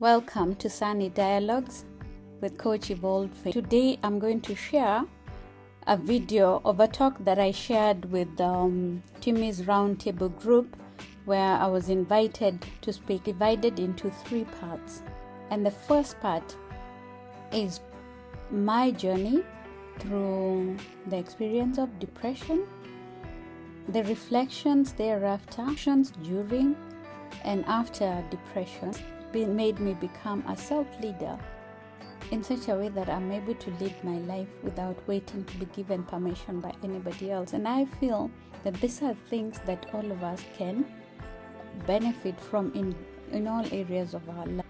Welcome to Sunny Dialogues with Coach Evolved. Today I'm going to share a video of a talk that I shared with Timmys Round Table Group, where I was invited to speak, divided into 3 parts. And the first part is my journey through the experience of depression, the reflections thereafter, actions during and after depression made me become a self-leader in such a way that I'm able to lead my life without waiting to be given permission by anybody else. And I feel that these are things that all of us can benefit from in all areas of our life.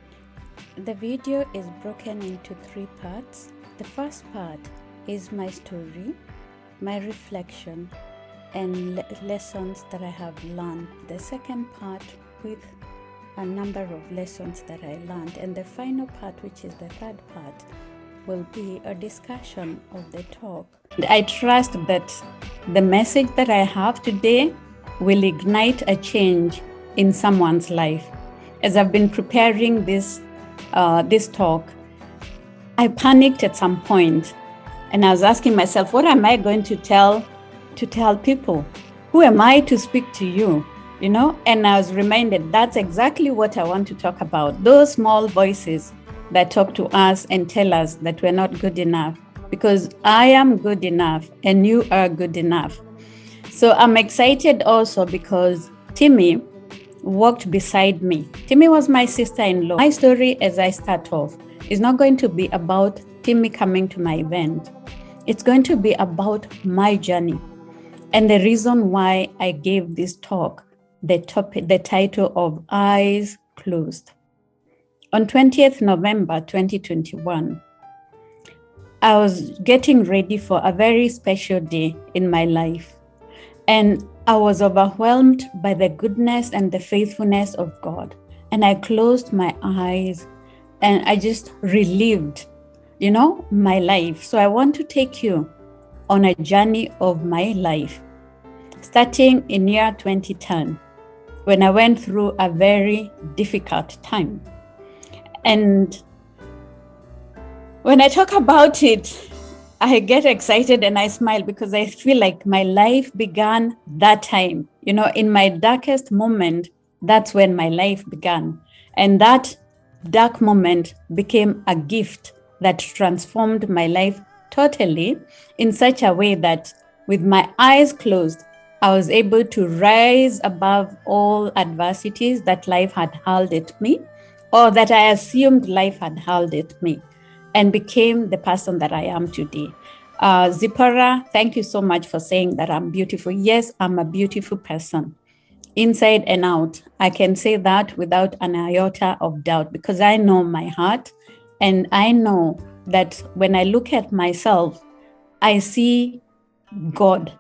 The video is broken into 3 parts. The first part is my story, my reflection, and lessons that I have learned. The second part with a number of lessons that I learned. And the final part, which is the third part, will be a discussion of the talk. I trust that the message that I have today will ignite a change in someone's life. As I've been preparing this talk, I panicked at some point, and I was asking myself, what am I going to tell people? Who am I to speak to you? And I was reminded that's exactly what I want to talk about. Those small voices that talk to us and tell us that we're not good enough, because I am good enough and you are good enough. So I'm excited also because Timmy walked beside me. Timmy was my sister-in-law. My story, as I start off, is not going to be about Timmy coming to my event. It's going to be about my journey and the reason why I gave this talk the title of Eyes Closed. On 20th November 2021, I was getting ready for a very special day in my life, and I was overwhelmed by the goodness and the faithfulness of God. And I closed my eyes and I just relived, my life. So I want to take you on a journey of my life, starting in year 2010. When I went through a very difficult time. And when I talk about it, I get excited and I smile because I feel like my life began that time. In my darkest moment, that's when my life began. And that dark moment became a gift that transformed my life totally in such a way that with my eyes closed, I was able to rise above all adversities that life had hurled at me, or that I assumed life had hurled at me, and became the person that I am today. Zipporah, thank you so much for saying that I'm beautiful. Yes, I'm a beautiful person, inside and out. I can say that without an iota of doubt, because I know my heart, and I know that when I look at myself, I see God.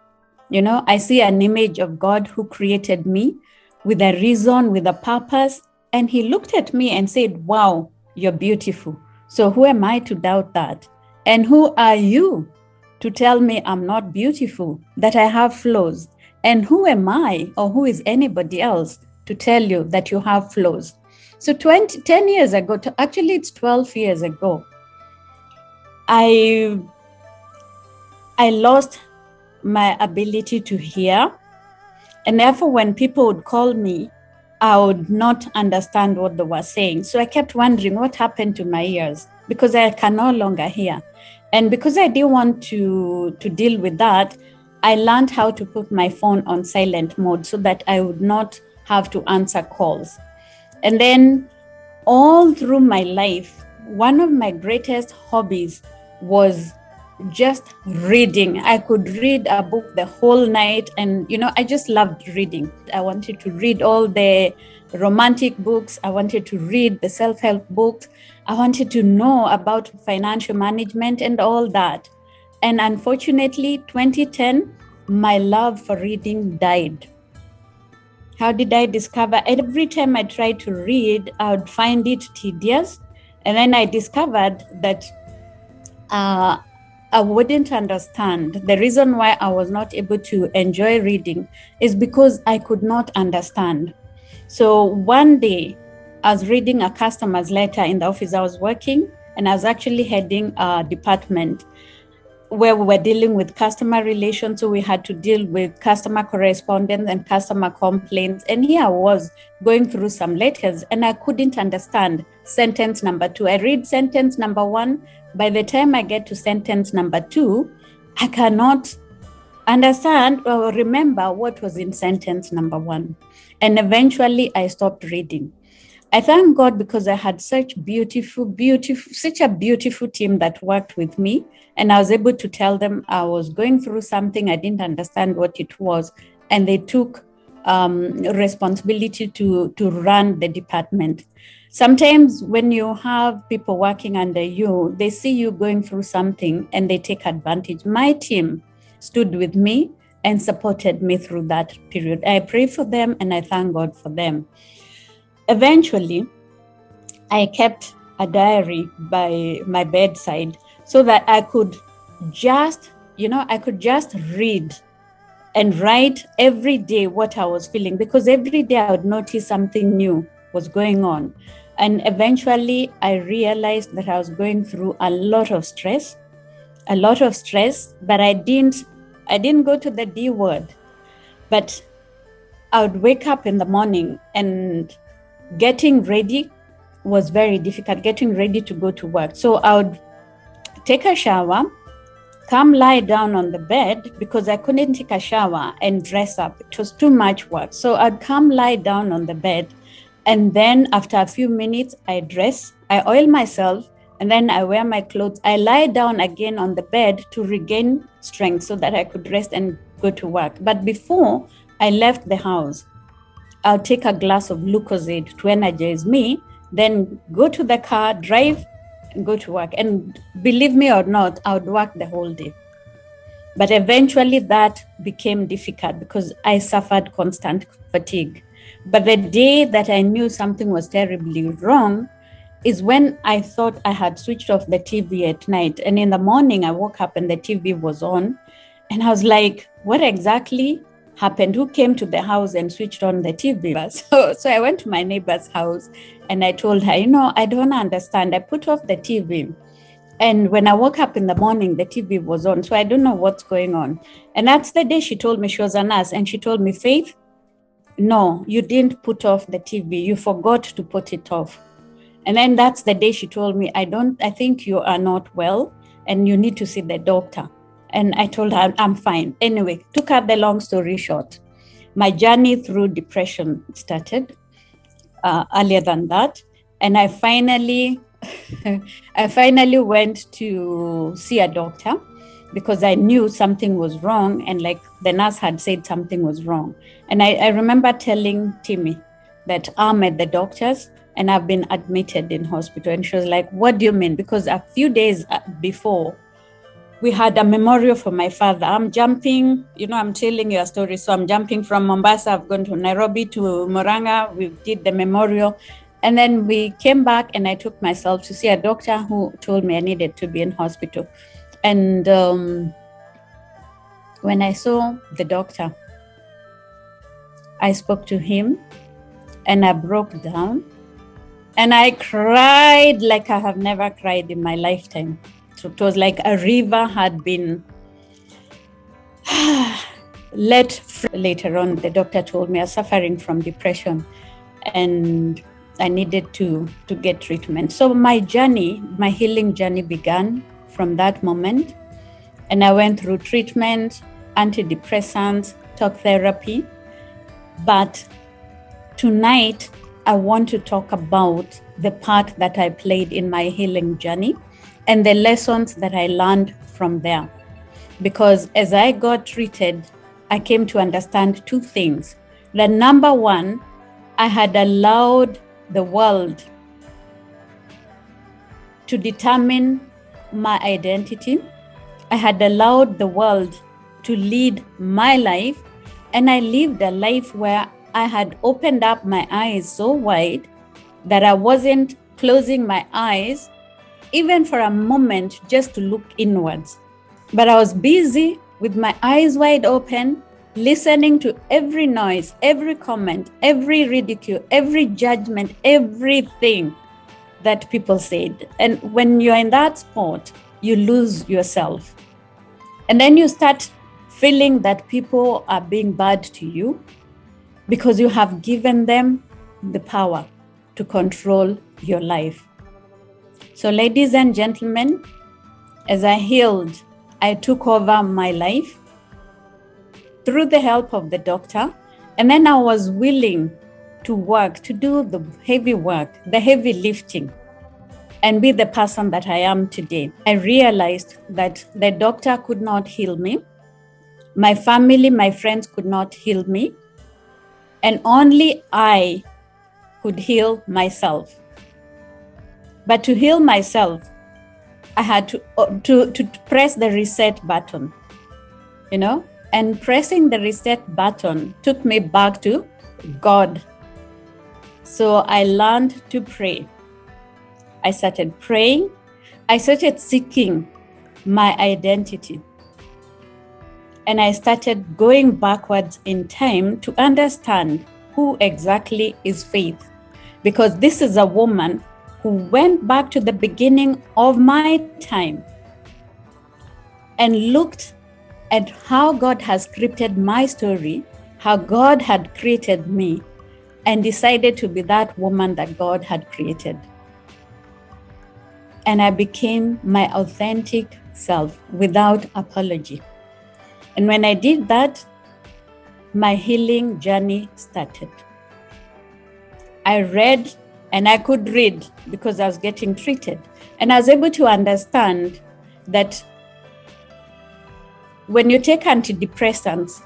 I see an image of God who created me with a reason, with a purpose. And he looked at me and said, wow, you're beautiful. So who am I to doubt that? And who are you to tell me I'm not beautiful, that I have flaws? And who am I, or who is anybody else to tell you that you have flaws? So 10 years ago, actually it's 12 years ago, I lost my ability to hear. And therefore, when people would call me, I would not understand what they were saying. So I kept wondering what happened to my ears, because I can no longer hear. And because I didn't want to deal with that, I learned how to put my phone on silent mode so that I would not have to answer calls. And then all through my life, one of my greatest hobbies was just reading. I could read a book the whole night, and I just loved reading. I wanted to read all the romantic books. I wanted to read the self-help books. I wanted to know about financial management and all that. And unfortunately, 2010, my love for reading died. How did I discover? Every time I tried to read, I would find it tedious. And then I discovered that I wouldn't understand. The reason why I was not able to enjoy reading is because I could not understand. So one day I was reading a customer's letter in the office I was working, and I was actually heading a department where we were dealing with customer relations. So we had to deal with customer correspondence and customer complaints. And here I was going through some letters and I couldn't understand sentence number 2. I read sentence number 1. By the time I get to sentence number 2, I cannot understand or remember what was in sentence number 1. And eventually I stopped reading. I thank God because I had such a beautiful team that worked with me. And I was able to tell them I was going through something. I didn't understand what it was. And they took responsibility to run the department. Sometimes when you have people working under you, they see you going through something and they take advantage. My team stood with me and supported me through that period. I pray for them and I thank God for them. Eventually, I kept a diary by my bedside so that I could just read and write every day what I was feeling, because every day I would notice something new was going on. And eventually I realized that I was going through a lot of stress, but I didn't go to the D word, but I would wake up in the morning and getting ready was very difficult, getting ready to go to work. So I would take a shower, come lie down on the bed because I couldn't take a shower and dress up. It was too much work. So I'd come lie down on the bed, and then after a few minutes, I dress, I oil myself, and then I wear my clothes. I lie down again on the bed to regain strength so that I could rest and go to work. But before I left the house, I'll take a glass of Lucozade to energize me, then go to the car, drive, and go to work. And believe me or not, I would work the whole day. But eventually that became difficult because I suffered constant fatigue. But the day that I knew something was terribly wrong is when I thought I had switched off the TV at night. And in the morning, I woke up and the TV was on. And I was like, what exactly happened? Who came to the house and switched on the TV? So I went to my neighbor's house and I told her, I don't understand. I put off the TV. And when I woke up in the morning, the TV was on. So I don't know what's going on. And that's the day she told me, she was a nurse, and she told me, Faith, no, you didn't put off the TV. You forgot to put it off. And then that's the day she told me, I think you are not well and you need to see the doctor. And I told her, I'm fine. Anyway, to cut the long story short, my journey through depression started earlier than that. And I finally went to see a doctor because I knew something was wrong. And like the nurse had said something was wrong. And I remember telling Timmy that I'm at the doctor's and I've been admitted in hospital. And she was like, what do you mean? Because a few days before, we had a memorial for my father. I'm jumping, I'm telling you a story. So I'm jumping from Mombasa. I've gone to Nairobi to Murang'a. We did the memorial. And then we came back and I took myself to see a doctor who told me I needed to be in hospital. And when I saw the doctor, I spoke to him and I broke down. And I cried like I have never cried in my lifetime. So it was like a river had been let free. Later on, the doctor told me I was suffering from depression and I needed to get treatment. So my healing journey began from that moment. And I went through treatment, antidepressants, talk therapy. But tonight, I want to talk about the part that I played in my healing journey and the lessons that I learned from there. Because as I got treated, I came to understand two things. The number one, I had allowed the world to determine my identity. I had allowed the world to lead my life, and I lived a life where I had opened up my eyes so wide that I wasn't closing my eyes even for a moment just to look inwards. But I was busy with my eyes wide open, listening to every noise, every comment, every ridicule, every judgment, everything that people said. And when you're in that spot, you lose yourself. And then you start feeling that people are being bad to you because you have given them the power to control your life. So, ladies and gentlemen, as I healed, I took over my life through the help of the doctor. And then I was willing to work, to do the heavy work, the heavy lifting, and be the person that I am today. I realized that the doctor could not heal me. My family, my friends could not heal me. And only I could heal myself. But to heal myself, I had to press the reset button, and pressing the reset button took me back to God. So I learned to pray. I started praying. I started seeking my identity. And I started going backwards in time to understand who exactly is Faith. Because this is a woman who went back to the beginning of my time and looked at how God has scripted my story, how God had created me, and decided to be that woman that God had created. And I became my authentic self without apology. And when I did that, my healing journey started. I read, and I could read because I was getting treated. And I was able to understand that when you take antidepressants,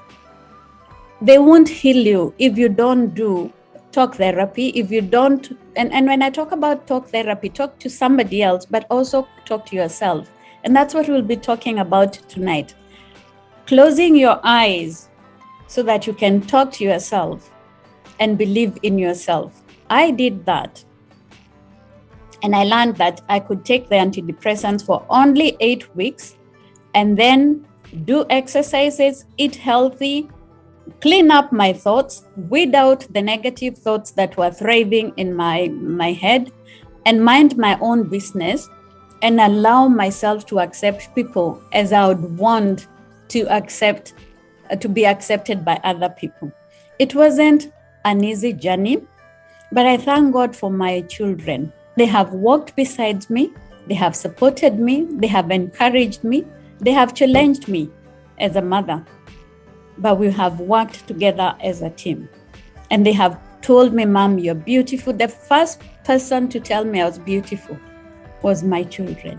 they won't heal you if you don't do talk therapy, if you don't, and when I talk about talk therapy, talk to somebody else, but also talk to yourself. And that's what we'll be talking about tonight. Closing your eyes so that you can talk to yourself and believe in yourself. I did that. And I learned that I could take the antidepressants for only 8 weeks and then do exercises, eat healthy, clean up my thoughts, weed out the negative thoughts that were thriving in my head, and mind my own business, and allow myself to accept people as I would want to be accepted by other people. It wasn't an easy journey, but I thank God for my children. They have walked beside me, they have supported me, they have encouraged me, they have challenged me as a mother, but we have worked together as a team. And they have told me, Mom, you're beautiful. The first person to tell me I was beautiful was my children.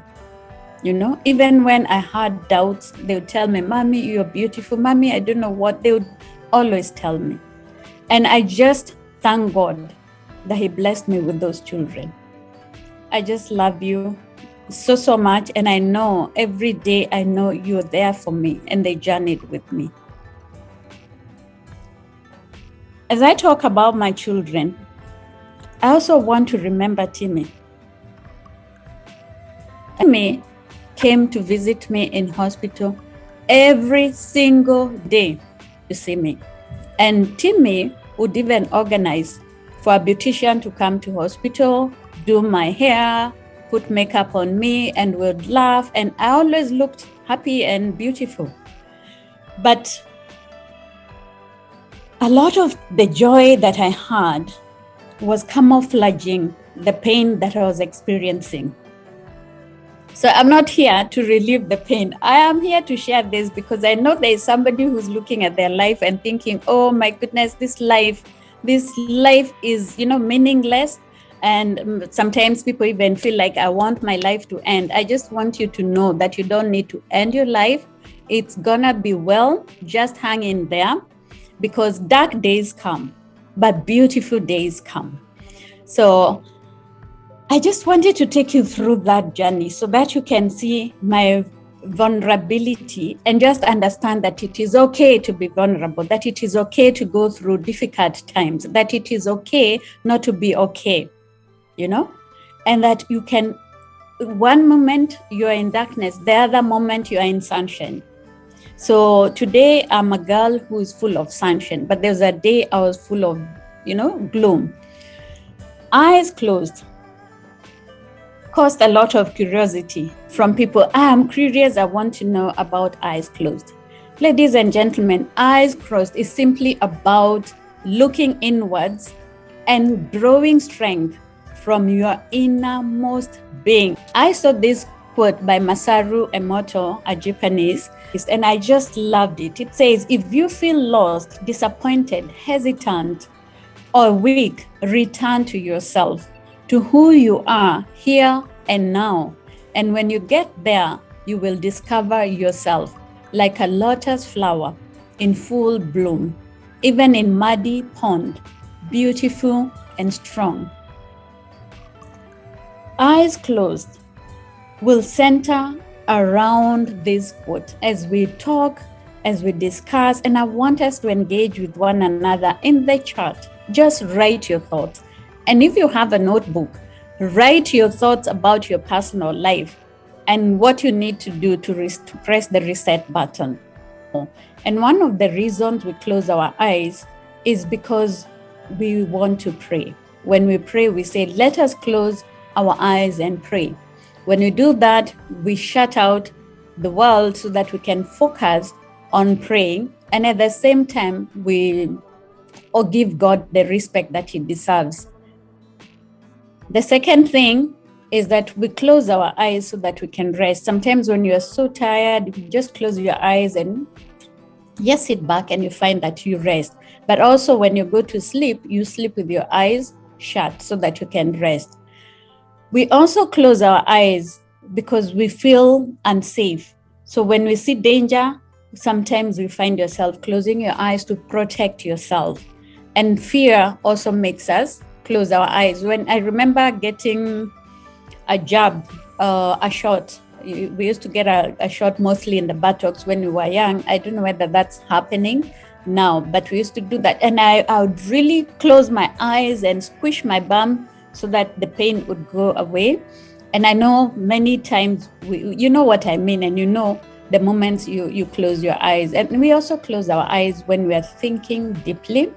Even when I had doubts, they would tell me, Mommy, you're beautiful. Mommy, I don't know what. They would always tell me. And I just thank God that He blessed me with those children. I just love you so, so much. And I know every day, I know you're there for me, and they journeyed with me. As I talk about my children, I also want to remember Timmy. Timmy came to visit me in hospital every single day to see me. And Timmy would even organize for a beautician to come to hospital, do my hair, put makeup on me, and would laugh. And I always looked happy and beautiful. But a lot of the joy that I had was camouflaging the pain that I was experiencing. So I'm not here to relieve the pain. I am here to share this because I know there is somebody who's looking at their life and thinking, oh my goodness, this life is, meaningless. And sometimes people even feel like, I want my life to end. I just want you to know that you don't need to end your life. It's gonna be well. Just hang in there, because dark days come, but beautiful days come. So I just wanted to take you through that journey so that you can see my vulnerability and just understand that it is okay to be vulnerable, that it is okay to go through difficult times, that it is okay not to be okay, and that you can, one moment you're in darkness, the other moment you're in sunshine. So today I'm a girl who is full of sunshine, but there's a day I was full of, gloom. Eyes closed caused a lot of curiosity from people. I'm curious, I want to know about eyes closed. Ladies and gentlemen, eyes closed is simply about looking inwards and drawing strength from your innermost being. I saw this quote by Masaru Emoto, a Japanese, and I just loved it. It says, if you feel lost, disappointed, hesitant, or weak, return to yourself, to who you are here and now. And when you get there, you will discover yourself like a lotus flower in full bloom, even in muddy pond, beautiful and strong. Eyes closed will center around this quote as we talk, as we discuss, and I want us to engage with one another in the chat. Just write your thoughts. And if you have a notebook, write your thoughts about your personal life and what you need to do to press the reset button. And one of the reasons we close our eyes is because we want to pray. When we pray, we say, let us close our eyes and pray. When we do that, we shut out the world so that we can focus on praying. And at the same time, we give God the respect that he deserves. The second thing is that we close our eyes so that we can rest. Sometimes when you are so tired, you just close your eyes and just sit back and you find that you rest. But also when you go to sleep, you sleep with your eyes shut so that you can rest. We also close our eyes because we feel unsafe. So when we see danger, sometimes we find yourself closing your eyes to protect yourself. And fear also makes us close our eyes. When I remember getting a jab, a shot, we used to get a shot mostly in the buttocks when we were young. I don't know whether that's happening now, but we used to do that. And I would really close my eyes and squish my bum so that the pain would go away. And I know many times, you know what I mean, and you know the moments you close your eyes. And we also close our eyes when we are thinking deeply,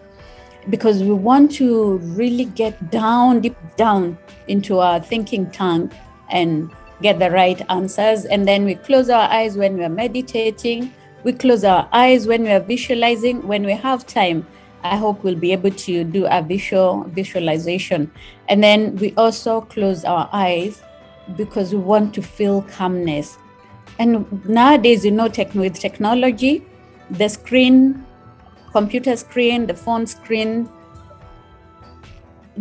because we want to really get deep down into our thinking tank and get the right answers. And then we close our eyes when we are meditating. We close our eyes when we are visualizing. When we have time, I hope we'll be able to do a visualization. And then we also close our eyes because we want to feel calmness. And nowadays, with technology, the screen, computer screen, the phone screen,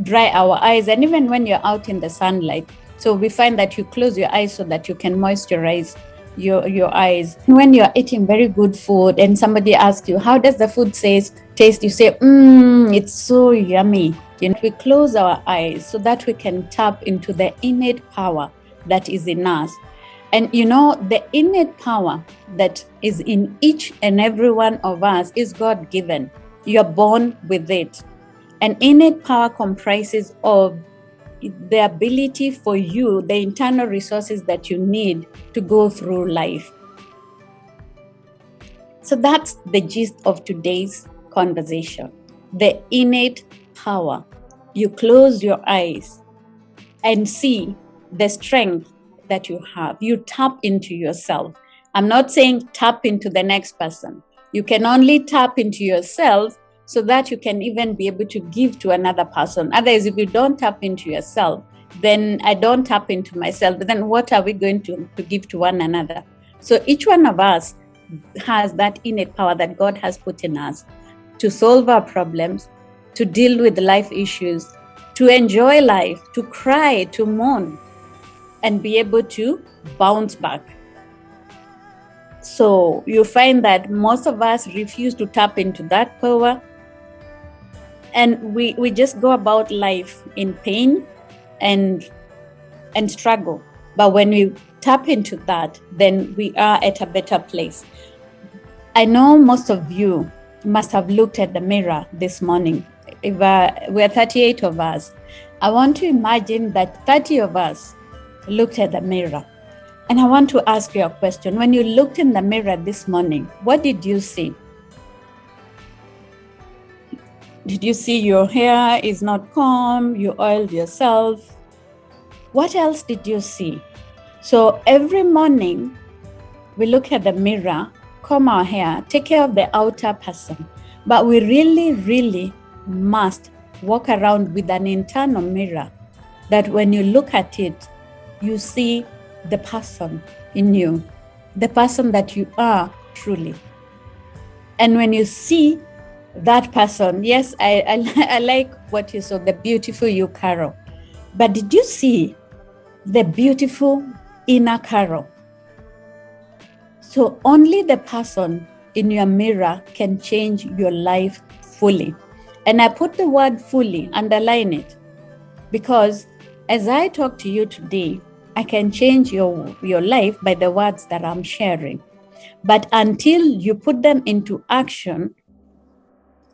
dry our eyes. And even when you're out in the sunlight, so we find that you close your eyes so that you can moisturize your eyes. When you're eating very good food and somebody asks you, how does the food taste? You say, it's so yummy. We close our eyes so that we can tap into the innate power that is in us. And the innate power that is in each and every one of us is God-given. You're born with it. And innate power comprises of the ability for you, the internal resources that you need to go through life. So that's the gist of today's conversation. The innate power. You close your eyes and see the strength that you have. You tap into yourself. I'm not saying tap into the next person. You can only tap into yourself so that you can even be able to give to another person. Otherwise, if you don't tap into yourself, then I don't tap into myself. But then what are we going to give to one another? So each one of us has that innate power that God has put in us to solve our problems, to deal with life issues, to enjoy life, to cry, to mourn, and be able to bounce back. So you find that most of us refuse to tap into that power, and we just go about life in pain and struggle. But when we tap into that, then we are at a better place. I know most of you must have looked at the mirror this morning. If we're 38 of us, I want to imagine that 30 of us looked at the mirror. And I want to ask you a question. When you looked in the mirror this morning, what did you see? Did you see your hair is not combed, you oiled yourself? What else did you see? So every morning, we look at the mirror, comb our hair, take care of the outer person. But we really, really must walk around with an internal mirror that when you look at it, you see the person in you, the person that you are truly. And when you see that person, yes, I like what you saw, the beautiful you, Carol. But did you see the beautiful inner Carol? So only the person in your mirror can change your life fully. And I put the word fully, underline it, because as I talk to you today, I can change your life by the words that I'm sharing. But until you put them into action,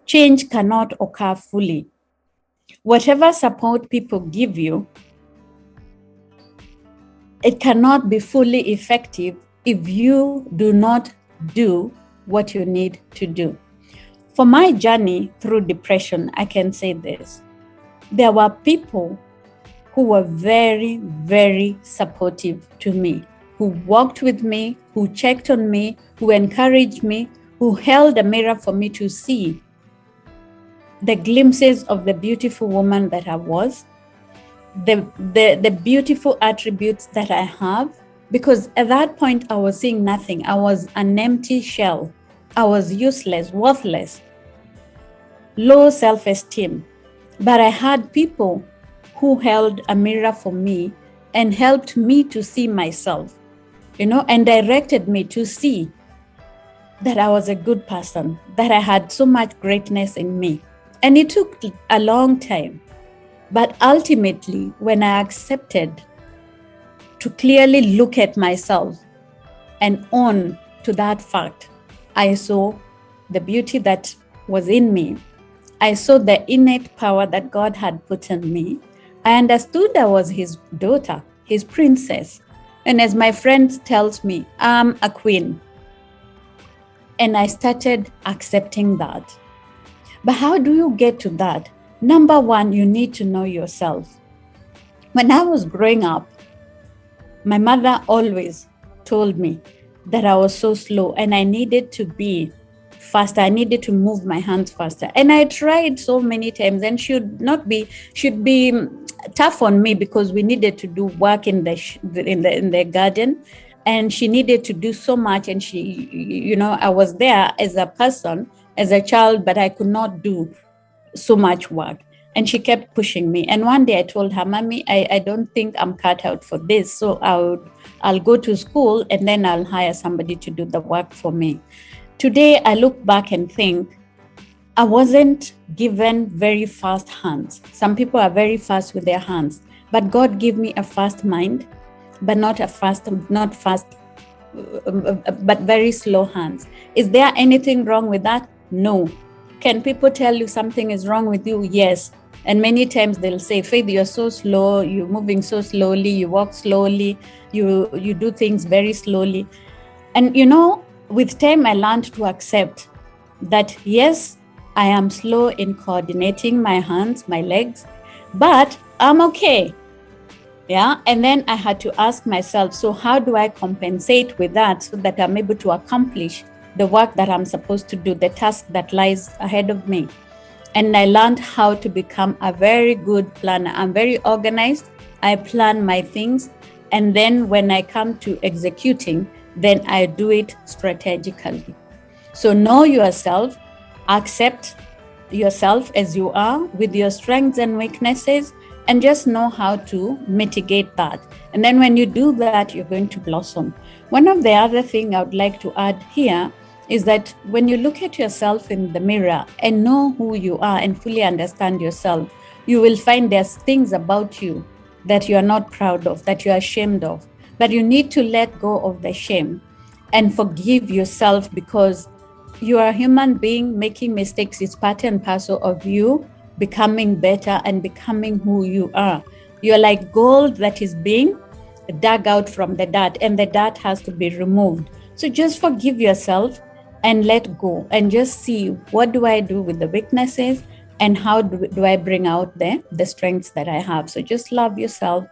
change cannot occur fully. Whatever support people give you, it cannot be fully effective if you do not do what you need to do. For my journey through depression, I can say this. There were people who were very, very supportive to me, who walked with me, who checked on me, who encouraged me, who held a mirror for me to see the glimpses of the beautiful woman that I was, the beautiful attributes that I have, because at that point I was seeing nothing. I was an empty shell. I was useless, worthless, low self-esteem. But I had people who held a mirror for me and helped me to see myself, and directed me to see that I was a good person, that I had so much greatness in me. And it took a long time. But ultimately, when I accepted to clearly look at myself and own to that fact, I saw the beauty that was in me. I saw the innate power that God had put in me. I understood I was his daughter, his princess. And as my friend tells me, I'm a queen. And I started accepting that. But how do you get to that? Number one, you need to know yourself. When I was growing up, my mother always told me that I was so slow and I needed to be faster. I needed to move my hands faster. And I tried so many times, and should be tough on me because we needed to do work in the garden, and she needed to do so much. And she, I was there as a person, as a child, but I could not do so much work. And she kept pushing me. And one day I told her, Mommy, I don't think I'm cut out for this. So I'll go to school and then I'll hire somebody to do the work for me. Today, I look back and think I wasn't given very fast hands. Some people are very fast with their hands, but God gave me a fast mind, but not fast, but very slow hands. Is there anything wrong with that? No. Can people tell you something is wrong with you? Yes. And many times they'll say, Faith, you're so slow, you're moving so slowly, you walk slowly, you do things very slowly. And with time, I learned to accept that, yes, I am slow in coordinating my hands, my legs, but I'm okay. Yeah. And then I had to ask myself, so how do I compensate with that so that I'm able to accomplish the work that I'm supposed to do, the task that lies ahead of me? And I learned how to become a very good planner. I'm very organized. I plan my things. And then when I come to executing, then I do it strategically. So know yourself, accept yourself as you are with your strengths and weaknesses, and just know how to mitigate that. And then when you do that, you're going to blossom. One of the other things I would like to add here is that when you look at yourself in the mirror and know who you are and fully understand yourself, you will find there's things about you that you are not proud of, that you are ashamed of. But you need to let go of the shame and forgive yourself, because you are a human being. Making mistakes is part and parcel of you becoming better and becoming who you are. You're like gold that is being dug out from the dirt, and the dirt has to be removed. So just forgive yourself and let go, and just see, what do I do with the weaknesses, and how do I bring out the strengths that I have. So just love yourself,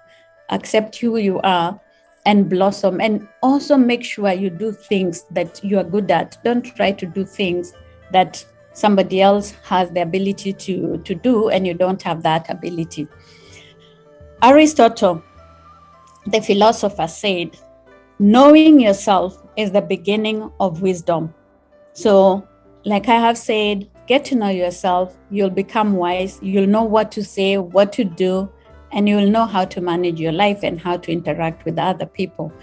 accept who you are, and blossom. And also make sure you do things that you are good at. Don't try to do things that somebody else has the ability to do, and you don't have that ability. Aristotle, the philosopher, said, knowing yourself is the beginning of wisdom. So, like I have said, get to know yourself. You'll become wise. You'll know what to say, what to do, and you'll know how to manage your life and how to interact with other people.